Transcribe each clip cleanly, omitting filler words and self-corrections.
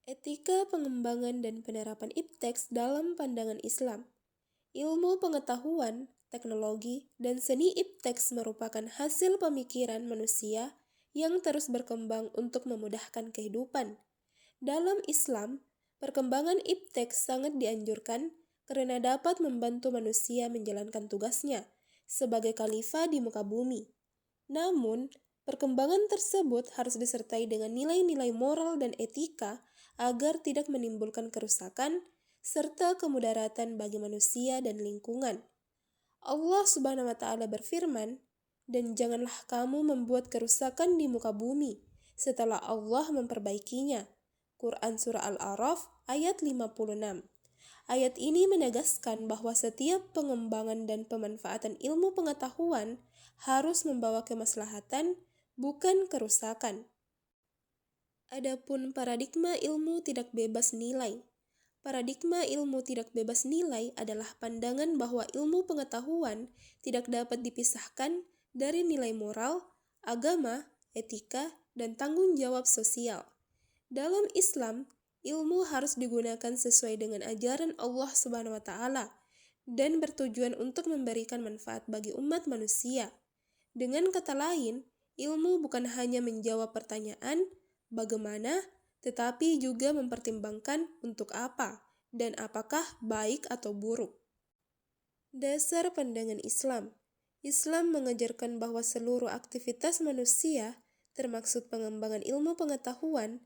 Etika pengembangan dan penerapan ipteks dalam pandangan Islam. Ilmu pengetahuan, teknologi, dan seni ipteks merupakan hasil pemikiran manusia yang terus berkembang untuk memudahkan kehidupan. Dalam Islam, perkembangan ipteks sangat dianjurkan karena dapat membantu manusia menjalankan tugasnya sebagai khalifah di muka bumi. Namun, perkembangan tersebut harus disertai dengan nilai-nilai moral dan etika agar tidak menimbulkan kerusakan serta kemudaratan bagi manusia dan lingkungan. Allah Subhanahu wa taala berfirman, "Dan janganlah kamu membuat kerusakan di muka bumi setelah Allah memperbaikinya." Quran Surah Al-A'raf ayat 56. Ayat ini menegaskan bahwa setiap pengembangan dan pemanfaatan ilmu pengetahuan harus membawa kemaslahatan, bukan kerusakan. Adapun paradigma ilmu tidak bebas nilai. Paradigma ilmu tidak bebas nilai adalah pandangan bahwa ilmu pengetahuan tidak dapat dipisahkan dari nilai moral, agama, etika, dan tanggung jawab sosial. Dalam Islam, ilmu harus digunakan sesuai dengan ajaran Allah Subhanahu wa taala dan bertujuan untuk memberikan manfaat bagi umat manusia. Dengan kata lain, ilmu bukan hanya menjawab pertanyaan bagaimana, tetapi juga mempertimbangkan untuk apa dan apakah baik atau buruk. Dasar pandangan Islam. Islam mengajarkan bahwa seluruh aktivitas manusia, termasuk pengembangan ilmu pengetahuan,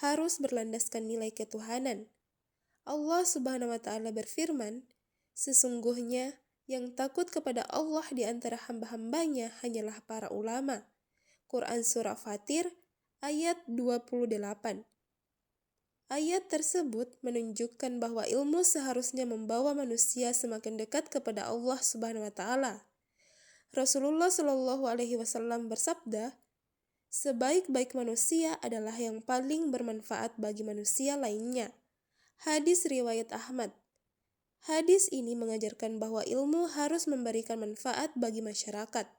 harus berlandaskan nilai ketuhanan. Allah Subhanahu wa taala berfirman, "Sesungguhnya yang takut kepada Allah di antara hamba-hambanya hanyalah para ulama." Quran Surah Fatir ayat 28. Ayat tersebut menunjukkan bahwa ilmu seharusnya membawa manusia semakin dekat kepada Allah Subhanahu wa taala. Rasulullah Shallallahu alaihi wasallam bersabda, "Sebaik-baik manusia adalah yang paling bermanfaat bagi manusia lainnya." Hadis riwayat Ahmad. Hadis ini mengajarkan bahwa ilmu harus memberikan manfaat bagi masyarakat.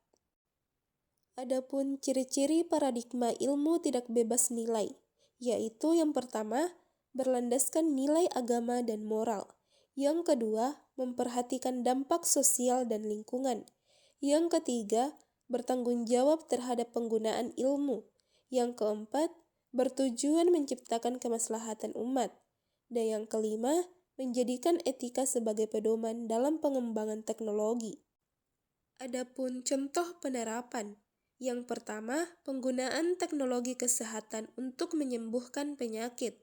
Adapun ciri-ciri paradigma ilmu tidak bebas nilai, yaitu yang pertama, berlandaskan nilai agama dan moral. Yang kedua, memperhatikan dampak sosial dan lingkungan. Yang ketiga, bertanggung jawab terhadap penggunaan ilmu. Yang keempat, bertujuan menciptakan kemaslahatan umat. Dan yang kelima, menjadikan etika sebagai pedoman dalam pengembangan teknologi. Adapun contoh penerapan. Yang pertama, penggunaan teknologi kesehatan untuk menyembuhkan penyakit.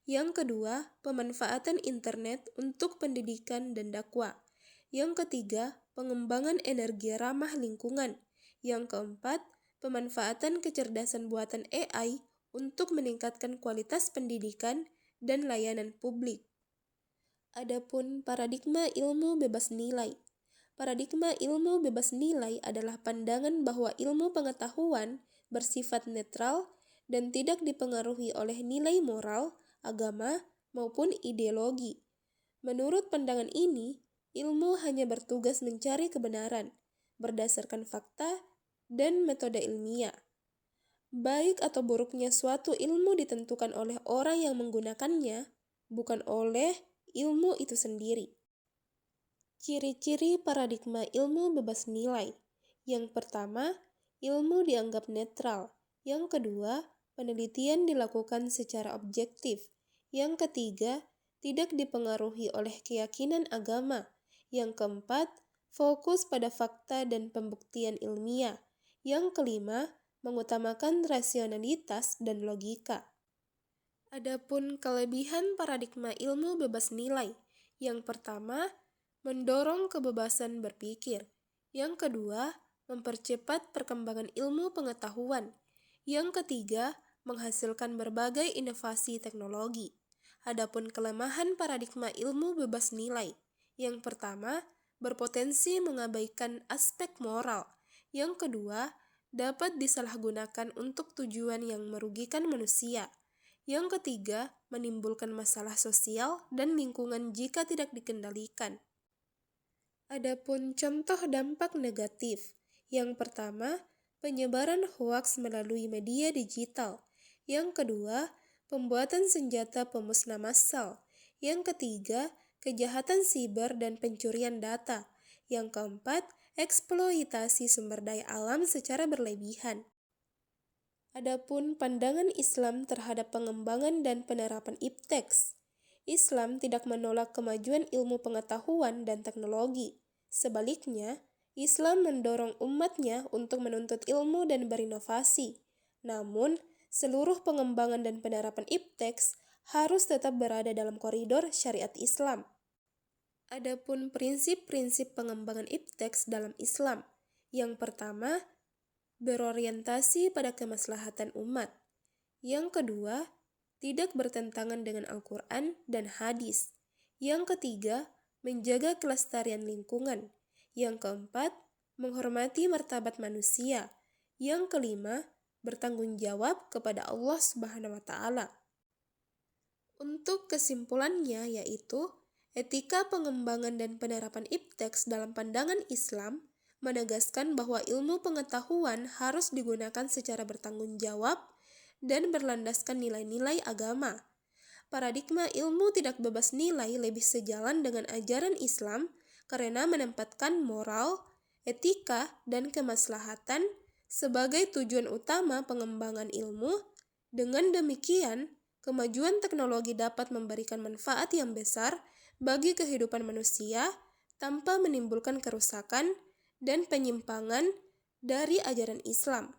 Yang kedua, pemanfaatan internet untuk pendidikan dan dakwah. Yang ketiga, pengembangan energi ramah lingkungan. Yang keempat, pemanfaatan kecerdasan buatan AI untuk meningkatkan kualitas pendidikan dan layanan publik. Adapun paradigma ilmu bebas nilai. Paradigma ilmu bebas nilai adalah pandangan bahwa ilmu pengetahuan bersifat netral dan tidak dipengaruhi oleh nilai moral, agama, maupun ideologi. Menurut pandangan ini, ilmu hanya bertugas mencari kebenaran berdasarkan fakta dan metode ilmiah. Baik atau buruknya suatu ilmu ditentukan oleh orang yang menggunakannya, bukan oleh ilmu itu sendiri. Ciri-ciri paradigma ilmu bebas nilai. Yang pertama, ilmu dianggap netral. Yang kedua, penelitian dilakukan secara objektif. Yang ketiga, tidak dipengaruhi oleh keyakinan agama. Yang keempat, fokus pada fakta dan pembuktian ilmiah. Yang kelima, mengutamakan rasionalitas dan logika. Adapun kelebihan paradigma ilmu bebas nilai. Yang pertama, mendorong kebebasan berpikir. Yang kedua, mempercepat perkembangan ilmu pengetahuan. Yang ketiga, menghasilkan berbagai inovasi teknologi. Adapun kelemahan paradigma ilmu bebas nilai. Yang pertama, berpotensi mengabaikan aspek moral. Yang kedua, dapat disalahgunakan untuk tujuan yang merugikan manusia. Yang ketiga, menimbulkan masalah sosial dan lingkungan jika tidak dikendalikan. Adapun contoh dampak negatif. Yang pertama, penyebaran hoaks melalui media digital. Yang kedua, pembuatan senjata pemusnah massal. Yang ketiga, kejahatan siber dan pencurian data. Yang keempat, eksploitasi sumber daya alam secara berlebihan. Adapun pandangan Islam terhadap pengembangan dan penerapan ipteks. Islam tidak menolak kemajuan ilmu pengetahuan dan teknologi. Sebaliknya, Islam mendorong umatnya untuk menuntut ilmu dan berinovasi. Namun, seluruh pengembangan dan penerapan ipteks harus tetap berada dalam koridor syariat Islam. Adapun prinsip-prinsip pengembangan ipteks dalam Islam. Yang pertama, berorientasi pada kemaslahatan umat. Yang kedua, tidak bertentangan dengan Al-Quran dan hadis. Yang ketiga, menjaga kelestarian lingkungan. Yang keempat, menghormati martabat manusia. Yang kelima, bertanggung jawab kepada Allah Subhanahu wa Ta'ala. Untuk kesimpulannya yaitu, etika pengembangan dan penerapan ipteks dalam pandangan Islam menegaskan bahwa ilmu pengetahuan harus digunakan secara bertanggung jawab dan berlandaskan nilai-nilai agama. Paradigma ilmu tidak bebas nilai lebih sejalan dengan ajaran Islam karena menempatkan moral, etika, dan kemaslahatan sebagai tujuan utama pengembangan ilmu. Dengan demikian, kemajuan teknologi dapat memberikan manfaat yang besar bagi kehidupan manusia tanpa menimbulkan kerusakan dan penyimpangan dari ajaran Islam.